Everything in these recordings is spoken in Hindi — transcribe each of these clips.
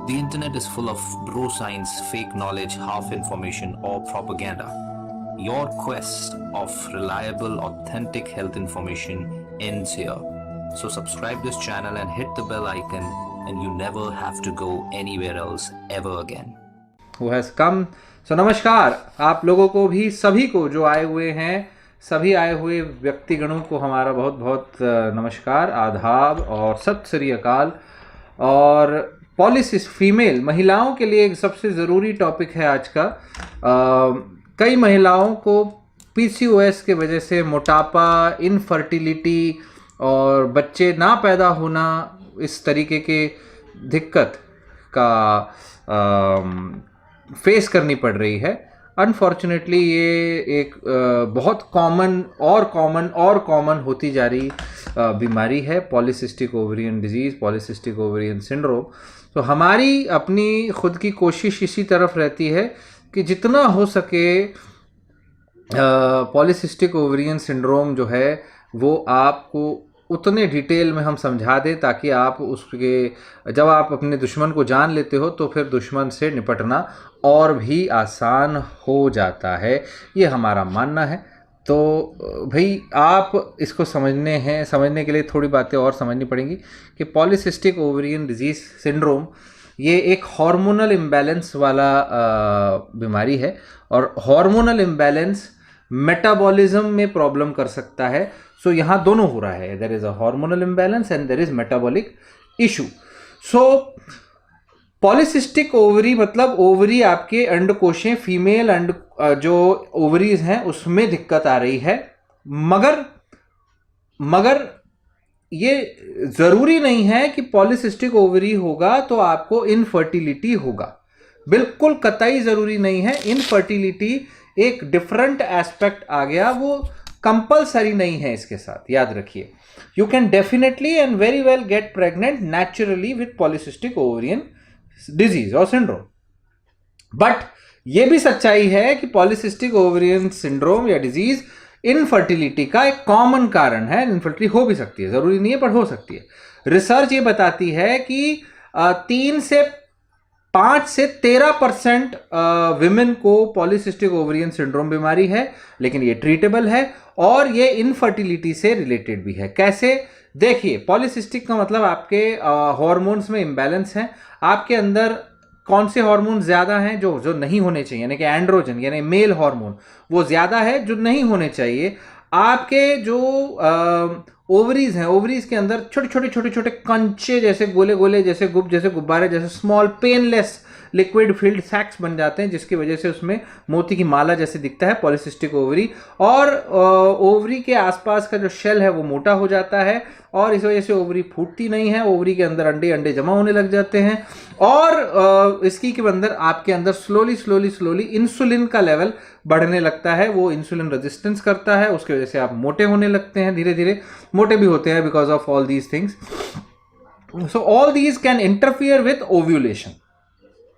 The internet is full of bro science, fake knowledge, half information, or propaganda. Your quest of reliable, authentic health information ends here. So subscribe this channel and hit the bell icon, and you never have to go anywhere else ever again. Who has come? So नमस्कार आप लोगों को भी, सभी को जो आए हुए हैं, सभी आए हुए व्यक्तिगणों को हमारा बहुत बहुत नमस्कार, आदाब और सत श्री अकाल। और पॉलिसिस फीमेल महिलाओं के लिए एक सबसे ज़रूरी टॉपिक है आज का। कई महिलाओं को पीसीओएस के वजह से मोटापा, इनफर्टिलिटी और बच्चे ना पैदा होना, इस तरीके के दिक्कत का फेस करनी पड़ रही है। अनफॉर्चुनेटली ये एक बहुत कॉमन होती जा रही बीमारी है, polycystic ovarian disease, polycystic ovarian syndrome. तो हमारी अपनी खुद की कोशिश इसी तरफ रहती है कि जितना हो सके पॉलीसिस्टिक ओवरियन सिंड्रोम जो है वो आपको उतने डिटेल में हम समझा दें, ताकि आप उसके जब आप अपने दुश्मन को जान लेते हो तो फिर दुश्मन से निपटना और भी आसान हो जाता है, ये हमारा मानना है। तो भाई आप इसको समझने के लिए थोड़ी बातें और समझनी पड़ेंगी कि पॉलीसिस्टिक ओवरियन डिजीज़ सिंड्रोम ये एक हार्मोनल इम्बैलेंस वाला बीमारी है, और हार्मोनल इम्बैलेंस मेटाबॉलिज्म में प्रॉब्लम कर सकता है। सो यहाँ दोनों हो रहा है, there is a hormonal imbalance and there is metabolic issue. So polycystic ovary मतलब ओवरी आपके अंडकोशें, फीमेल अंड जो ओवरीज हैं उसमें दिक्कत आ रही है। मगर ये ज़रूरी नहीं है कि पॉलीसिस्टिक ओवरी होगा तो आपको इनफर्टिलिटी होगा, बिल्कुल कतई ज़रूरी नहीं है। इनफर्टिलिटी एक डिफरेंट एस्पेक्ट आ गया, वो कंपलसरी नहीं है इसके साथ, याद रखिए। You can definitely and very well get pregnant naturally with polycystic ovarian disease और सिंड्रोम। बट ये भी सच्चाई है कि पॉलीसिस्टिक ओवरियन सिंड्रोम या डिजीज इनफर्टिलिटी का एक कॉमन कारण है। इनफर्टिलिटी हो भी सकती है, जरूरी नहीं है पर हो सकती है। रिसर्च ये बताती है कि 5 से 13% विमेन को पॉलीसिस्टिक ओवरियन सिंड्रोम बीमारी है, लेकिन ये ट्रीटेबल है और ये इनफर्टिलिटी से रिलेटेड भी है। कैसे? देखिए, पॉलीसिस्टिक का मतलब आपके हार्मोन्स में इम्बैलेंस है। आपके अंदर कौन से हार्मोन ज़्यादा हैं जो नहीं होने चाहिए, यानी कि एंड्रोजन यानी मेल हार्मोन वो ज़्यादा है जो नहीं होने चाहिए। आपके जो ओवरीज हैं, ओवरीज के अंदर छोटे छोटे कंचे जैसे गोले जैसे गुब्बारे जैसे स्मॉल पेनलेस लिक्विड फील्ड सैक्स बन जाते हैं, जिसकी वजह से उसमें मोती की माला जैसे दिखता है पॉलीसिस्टिक ओवरी। और ओवरी के आसपास का जो शेल है वो मोटा हो जाता है और इस वजह से ओवरी फूटती नहीं है। ओवरी के अंदर अंडे जमा होने लग जाते हैं और इसकी के अंदर आपके अंदर स्लोली इंसुलिन का लेवल बढ़ने लगता है। वो इंसुलिन रेजिस्टेंस करता है, उसकी वजह से आप मोटे होने लगते हैं, धीरे धीरे मोटे भी होते हैं because of all these things. So all these can interfere with ovulation.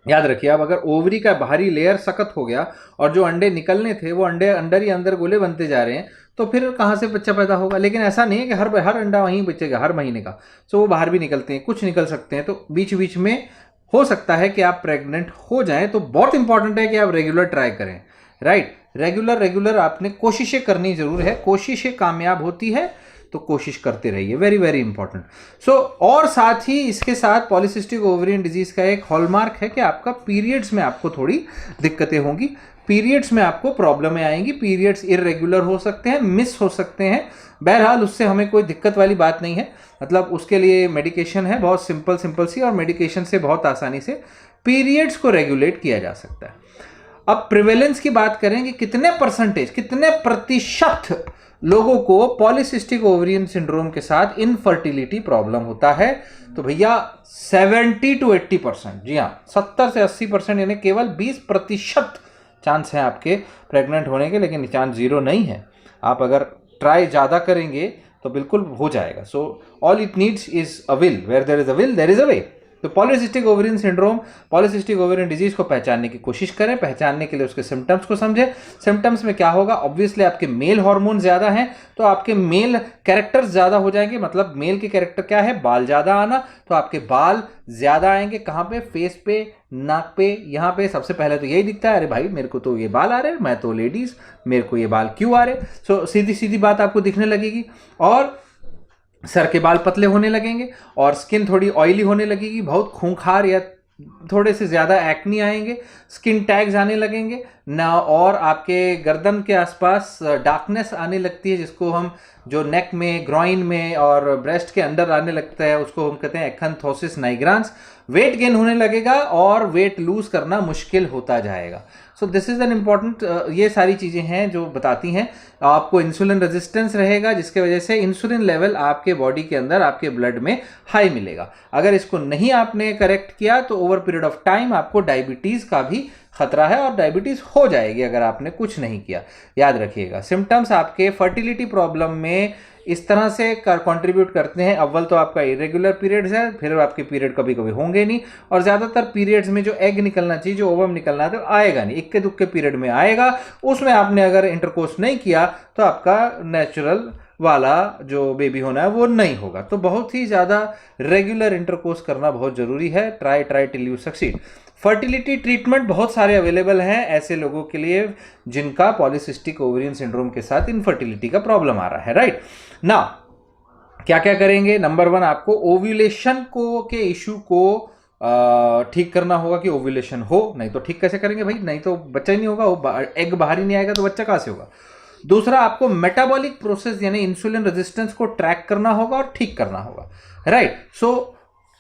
याद रखिए, अब अगर ओवरी का बाहरी लेयर सख्त हो गया और जो अंडे निकलने थे वो अंडे अंदर ही अंदर गोले बनते जा रहे हैं, तो फिर कहाँ से बच्चा पैदा होगा? लेकिन ऐसा नहीं है कि हर अंडा वहीं बचेगा हर महीने का। सो वो बाहर भी निकलते हैं, कुछ निकल सकते हैं, तो बीच बीच में हो सकता है कि आप प्रेग्नेंट हो जाएं। तो बहुत इंपॉर्टेंट है कि आप रेगुलर ट्राई करें, राइट? रेगुलर आपने कोशिशें करनी जरूर है। कोशिशें कामयाब होती है तो कोशिश करते रहिए, वेरी वेरी इंपॉर्टेंट। सो और साथ ही इसके साथ पॉलीसिस्टिक ओवरियन डिजीज का एक हॉलमार्क है कि आपका पीरियड्स में आपको थोड़ी दिक्कतें होंगी, पीरियड्स में आपको प्रॉब्लमें आएंगी, पीरियड्स इरेगुलर हो सकते हैं, मिस हो सकते हैं। बहरहाल उससे हमें कोई दिक्कत वाली बात नहीं है, मतलब उसके लिए मेडिकेशन है, बहुत सिंपल सी, और मेडिकेशन से बहुत आसानी से पीरियड्स को रेगुलेट किया जा सकता है। अब प्रिवेलेंस की बात करें कि कितने प्रतिशत लोगों को पॉलीसिस्टिक ओवरियन सिंड्रोम के साथ इनफर्टिलिटी प्रॉब्लम होता है, तो भैया 70 to 80%, जी हाँ 70 से 80%, यानी केवल 20% चांस है आपके प्रेग्नेंट होने के, लेकिन चांस जीरो नहीं है। आप अगर ट्राई ज़्यादा करेंगे तो बिल्कुल हो जाएगा। So all it needs is a will, where there is a will there is a way, तो polycystic ovarian syndrome, polycystic ovarian disease को पहचानने की कोशिश करें, पहचानने के लिए उसके सिम्टम्स को समझें। सिम्टम्स में क्या होगा, ऑब्वियसली आपके मेल हार्मोन ज्यादा हैं तो आपके मेल कैरेक्टर्स ज्यादा हो जाएंगे। मतलब मेल के कैरेक्टर क्या है, बाल ज्यादा आना, तो आपके बाल ज्यादा आएंगे। कहां पे, फेस पे, नाक पे, यहां पे सबसे पहले तो यही दिखता है, अरे भाई मेरे को तो ये बाल आ रहे हैं, मैं तो लेडीज, मेरे को ये बाल क्यों आ रहे। सो सीधी सीधी बात आपको दिखने लगेगी। और सर के बाल पतले होने लगेंगे और स्किन थोड़ी ऑयली होने लगेगी, बहुत खूंखार या थोड़े से ज़्यादा एक्नी आएंगे, स्किन टैग्स आने लगेंगे ना, और आपके गर्दन के आसपास डार्कनेस आने लगती है, जिसको हम जो नेक में, ग्रॉइन में और ब्रेस्ट के अंदर आने लगता है उसको हम कहते हैं एक्थांथोसिस नाइग्रांस। वेट गेन होने लगेगा और वेट लूज करना मुश्किल होता जाएगा। So this is an important, ये सारी चीज़ें हैं जो बताती हैं। आपको इंसुलिन रेजिस्टेंस रहेगा जिसके वजह से इंसुलिन लेवल आपके बॉडी के अंदर, आपके ब्लड में हाई मिलेगा। अगर इसको नहीं आपने करेक्ट किया तो ओवर पीरियड ऑफ टाइम आपको डायबिटीज़ का भी खतरा है और डायबिटीज हो जाएगी अगर आपने कुछ नहीं किया। याद रखिएगा, सिम्टम्स आपके फर्टिलिटी प्रॉब्लम में इस तरह से कंट्रीब्यूट करते हैं। अव्वल तो आपका इरेगुलर पीरियड्स है, फिर आपके पीरियड कभी कभी होंगे नहीं, और ज़्यादातर पीरियड्स में जो एग निकलना चाहिए, जो ओवम निकलना है, तो आएगा नहीं, इक्के दुक्के पीरियड में आएगा। उसमें आपने अगर इंटरकोर्स नहीं किया तो आपका नेचुरल वाला जो बेबी होना है वो नहीं होगा। तो बहुत ही ज़्यादा रेगुलर इंटरकोर्स करना बहुत ज़रूरी है। Try till you succeed. Fertility treatment बहुत सारे अवेलेबल हैं ऐसे लोगों के लिए जिनका पॉलीसिस्टिक ओवेरियन सिंड्रोम के साथ इनफर्टिलिटी का प्रॉब्लम आ रहा है, राइट ना। क्या क्या करेंगे, नंबर 1 आपको ओव्यूलेशन को के इशू को ठीक करना होगा कि ओव्यूलेशन हो, नहीं तो ठीक कैसे करेंगे भाई, नहीं तो बच्चा ही नहीं होगा, एग बाहर ही नहीं आएगा तो बच्चा कहां से होगा। दूसरा, आपको मेटाबॉलिक प्रोसेस यानी इंसुलिन रेजिस्टेंस को ट्रैक करना होगा और ठीक करना होगा, राइट। सो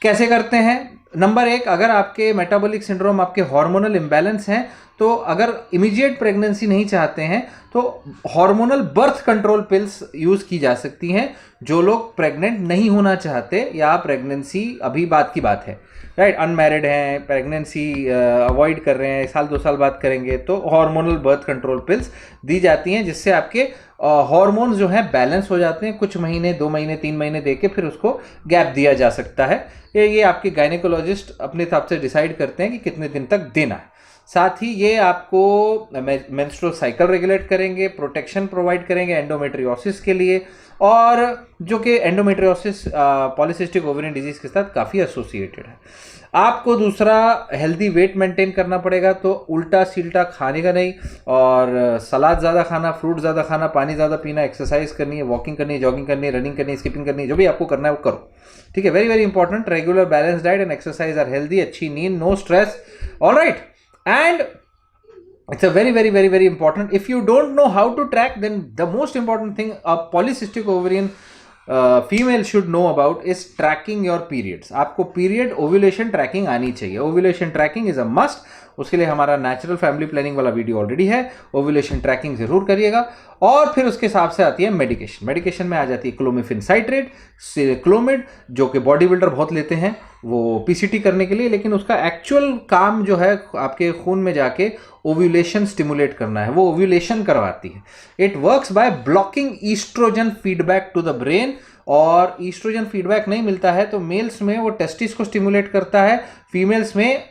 कैसे करते हैं, नंबर 1, अगर आपके मेटाबॉलिक सिंड्रोम, आपके हार्मोनल इम्बैलेंस हैं, तो अगर इमीडिएट प्रेगनेंसी नहीं चाहते हैं तो hormonal birth control pills use की जा सकती हैं। जो लोग प्रेग्नेंट नहीं होना चाहते या प्रेगनेंसी अभी बात की बात है, राइट, अनमैरिड हैं, प्रेगनेंसी अवॉइड कर रहे हैं, 1-2 साल बाद करेंगे, तो हार्मोनल बर्थ कंट्रोल पिल्स दी जाती हैं जिससे आपके हार्मोन्स जो हैं बैलेंस हो जाते हैं। कुछ महीने, 2 महीने, 3 महीने दे के फिर उसको गैप दिया जा सकता है। ये आपके गायनेकोलॉजिस्ट अपने हिसाब से डिसाइड करते हैं कि कितने दिन तक देना है। साथ ही ये आपको मेंस्ट्रुअल साइकिल रेगुलेट करेंगे, प्रोटेक्शन प्रोवाइड करेंगे एंडोमेट्रियोसिस के लिए, और जो कि एंडोमेट्रियोसिस पॉलीसिस्टिक ओवेरियन डिजीज के साथ काफ़ी एसोसिएटेड है। आपको दूसरा हेल्दी वेट मेंटेन करना पड़ेगा, तो उल्टा सील्टा खाने का नहीं, और सलाद ज़्यादा खाना, फ्रूट ज़्यादा खाना, पानी ज़्यादा पीना, एक्सरसाइज करनी है, वॉकिंग करनी है, जॉगिंग करनी है, रनिंग करनी है, स्किपिंग करनी है, जो भी आपको करना है वो करो, ठीक है। Very very important, regular balance diet and exercise are healthy, अच्छी नींद, no stress, alright. And it's a very important. If you don't know how to track, then the most important thing a polycystic ovarian female should know about is tracking your periods. आपको पीरियड ओव्यूलेशन ट्रैकिंग आनी चाहिए। Ovulation tracking is a must. उसके लिए हमारा नेचुरल फैमिली प्लानिंग वाला वीडियो ऑलरेडी है, ओव्यूलेशन ट्रैकिंग जरूर करिएगा। और फिर उसके हिसाब से आती है मेडिकेशन। मेडिकेशन में आ जाती है क्लोमिफिन साइट्रेट, क्लोमिड, जो कि बॉडी बिल्डर बहुत लेते हैं वो पीसीटी करने के लिए, लेकिन उसका एक्चुअल काम जो है आपके खून में जाके ओव्यूलेशन स्टिमुलेट करना है, वो ओव्यूलेशन करवाती है। It works by blocking estrogen feedback to the brain, और ईस्ट्रोजन फीडबैक नहीं मिलता है तो मेल्स में वो टेस्टिस को स्टिमुलेट करता है, फीमेल्स में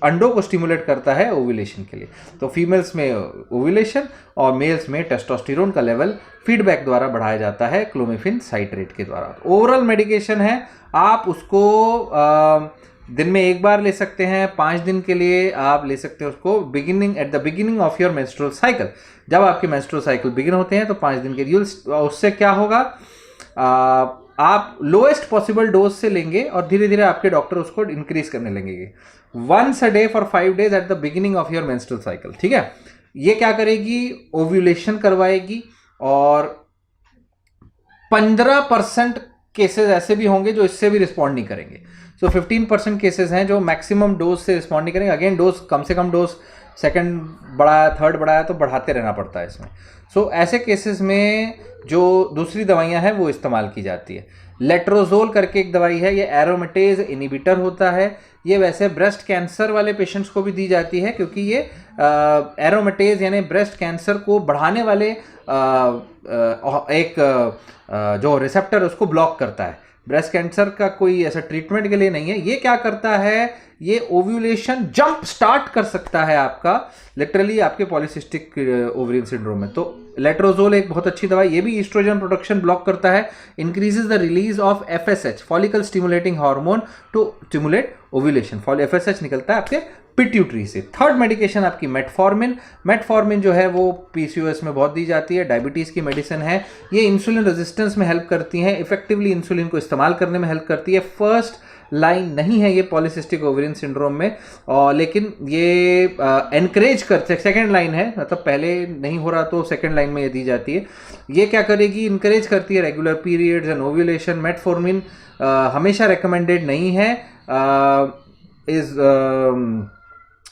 अंडों को स्टिमुलेट करता है ओव्यूलेशन के लिए। तो फीमेल्स में ओव्यूलेशन और मेल्स में टेस्टोस्टेरोन का लेवल फीडबैक द्वारा बढ़ाया जाता है क्लोमिफिन साइट्रेट के द्वारा। ओरल मेडिकेशन है, आप उसको दिन में 1 बार ले सकते हैं, 5 दिन के लिए आप ले सकते हैं उसको, eight the beginning of your menstrual cycle. जब आपके मेंस्ट्रुअल साइकिल बिगिन होते हैं तो 5 दिन के लिए। उससे क्या होगा, आप लोएस्ट पॉसिबल डोज से लेंगे और धीरे धीरे आपके डॉक्टर उसको इंक्रीज करने लगेंगे। Once a day for 5 days at the beginning of your menstrual cycle, ठीक है। ये क्या करेगी, ओव्यूलेशन करवाएगी, और 15% केसेस ऐसे भी होंगे जो इससे भी रिस्पॉन्ड नहीं करेंगे। सो 15% केसेस हैं जो मैक्सिमम डोज से रिस्पॉन्ड नहीं करेंगे। अगेन डोज कम से कम डोज, सेकंड बढ़ाया, थर्ड बढ़ाया तो बढ़ाते रहना पड़ता है इसमें। सो ऐसे केसेस में जो दूसरी दवाइयां हैं वो इस्तेमाल की जाती है। लेट्रोजोल करके एक दवाई है, ये एरोमेटेज इनहिबिटर होता है। ये वैसे ब्रेस्ट कैंसर वाले पेशेंट्स को भी दी जाती है, क्योंकि ये एरोमेटेज यानी ब्रेस्ट कैंसर को बढ़ाने वाले एक जो रिसेप्टर उसको ब्लॉक करता है। ब्रेस्ट कैंसर का कोई ऐसा ट्रीटमेंट के लिए नहीं है। ये क्या करता है, ये ओव्यूलेशन जंप स्टार्ट कर सकता है आपका लिटरली आपके पॉलीसिस्टिक ओवरियन सिंड्रोम में। तो लेट्रोजोल एक बहुत अच्छी दवाई, ये भी ईस्ट्रोजन प्रोडक्शन ब्लॉक करता है, increases the release of FSH follicle stimulating hormone to stimulate ovulation. FSH निकलता है आपके पिट्यूटरी से। थर्ड मेडिकेशन आपकी मेटफॉर्मिन। मेटफॉर्मिन जो है वो PCOS में बहुत दी जाती है, डायबिटीज़ की मेडिसिन है। ये इंसुलिन रेजिस्टेंस में हेल्प करती हैं, इफेक्टिवली इंसुलिन को इस्तेमाल करने में हेल्प करती है। फर्स्ट लाइन नहीं है ये पॉलीसिस्टिक ओवरियन सिंड्रोम में, और लेकिन ये एनकरेज करते, सेकेंड लाइन है, मतलब पहले नहीं हो रहा तो सेकेंड लाइन में ये दी जाती है। ये क्या करेगी, इनकरेज करती है regular periods and ovulation. Metformin हमेशा रिकमेंडेड नहीं है,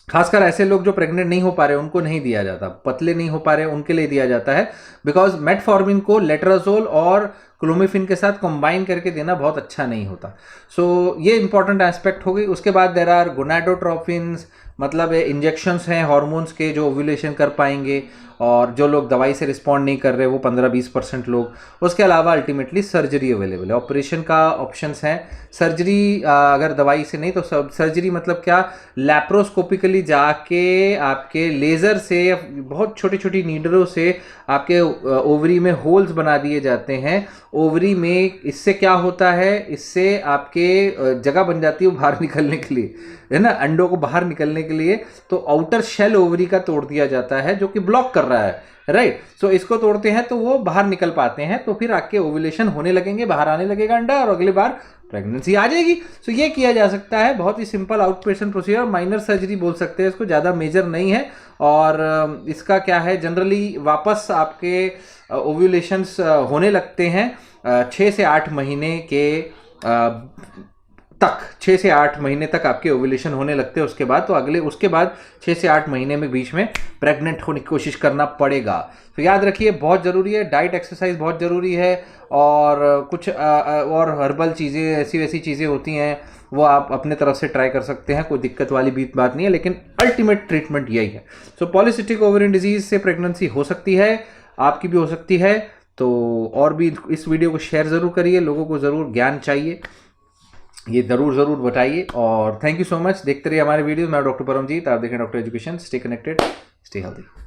खासकर ऐसे लोग जो प्रेग्नेंट नहीं हो पा रहे उनको नहीं दिया जाता, पतले नहीं हो पा रहे उनके लिए दिया जाता है, बिकॉज मेटफॉर्मिन को लेट्राजोल और क्लोमिफिन के साथ कंबाइन करके देना बहुत अच्छा नहीं होता। सो ये इंपॉर्टेंट एस्पेक्ट हो गई। उसके बाद देर आर गोनाडोट्रोपिन्स, मतलब इंजेक्शंस हैं हॉर्मोन्स के जो ओव्यूलेशन कर पाएंगे, और जो लोग दवाई से रिस्पॉन्ड नहीं कर रहे वो 15-20% लोग। उसके अलावा अल्टीमेटली सर्जरी अवेलेबल है, ऑपरेशन का ऑप्शंस हैं। सर्जरी अगर दवाई से नहीं तो सर्जरी मतलब क्या, लैप्रोस्कोपिकली जाके आपके लेज़र से बहुत छोटी छोटी नीडलों से आपके ओवरी में होल्स बना दिए जाते हैं ओवरी में। इससे क्या होता है, इससे आपके जगह बन जाती है बाहर निकलने के लिए, है ना, अंडों को बाहर निकलने के लिए। तो आउटर शेल ओवरी का तोड़ दिया जाता है जो कि ब्लॉक कर रहा है, राइट। सो इसको तोड़ते हैं तो वो बाहर निकल पाते हैं, तो फिर आपके ओव्यूलेशन होने लगेंगे, बाहर आने लगेगा अंडा और अगली बार प्रेगनेंसी आ जाएगी। सो ये किया जा सकता है, बहुत ही simple outpatient procedure, minor surgery बोल सकते हैं इसको, ज़्यादा मेजर नहीं है। और इसका क्या है, जनरली वापस आपके ओव्यूलेशंस होने लगते हैं 6 से 8 महीने के तक, 6 से 8 महीने तक आपके ओव्यूलेशन होने लगते हैं। उसके बाद तो उसके बाद 6 से 8 महीने में बीच में प्रेग्नेंट होने की कोशिश करना पड़ेगा। तो याद रखिए बहुत ज़रूरी है, डाइट एक्सरसाइज बहुत ज़रूरी है, और कुछ और हर्बल चीज़ें ऐसी वैसी चीज़ें होती हैं वो आप अपने तरफ से ट्राई कर सकते हैं, कोई दिक्कत वाली बात नहीं है, लेकिन अल्टीमेट ट्रीटमेंट यही है। सो पॉलीसिस्टिक ओवरियन डिजीज से प्रेगनेंसी हो सकती है, आपकी भी हो सकती है। तो और भी इस वीडियो को शेयर ज़रूर करिए, लोगों को ज़रूर ज्ञान चाहिए, ये ज़रूर बताइए। और थैंक यू सो मच, देखते रहिए हमारे वीडियो। मैं डॉक्टर परमजीत, आप देखें doctor education. Stay connected, stay healthy.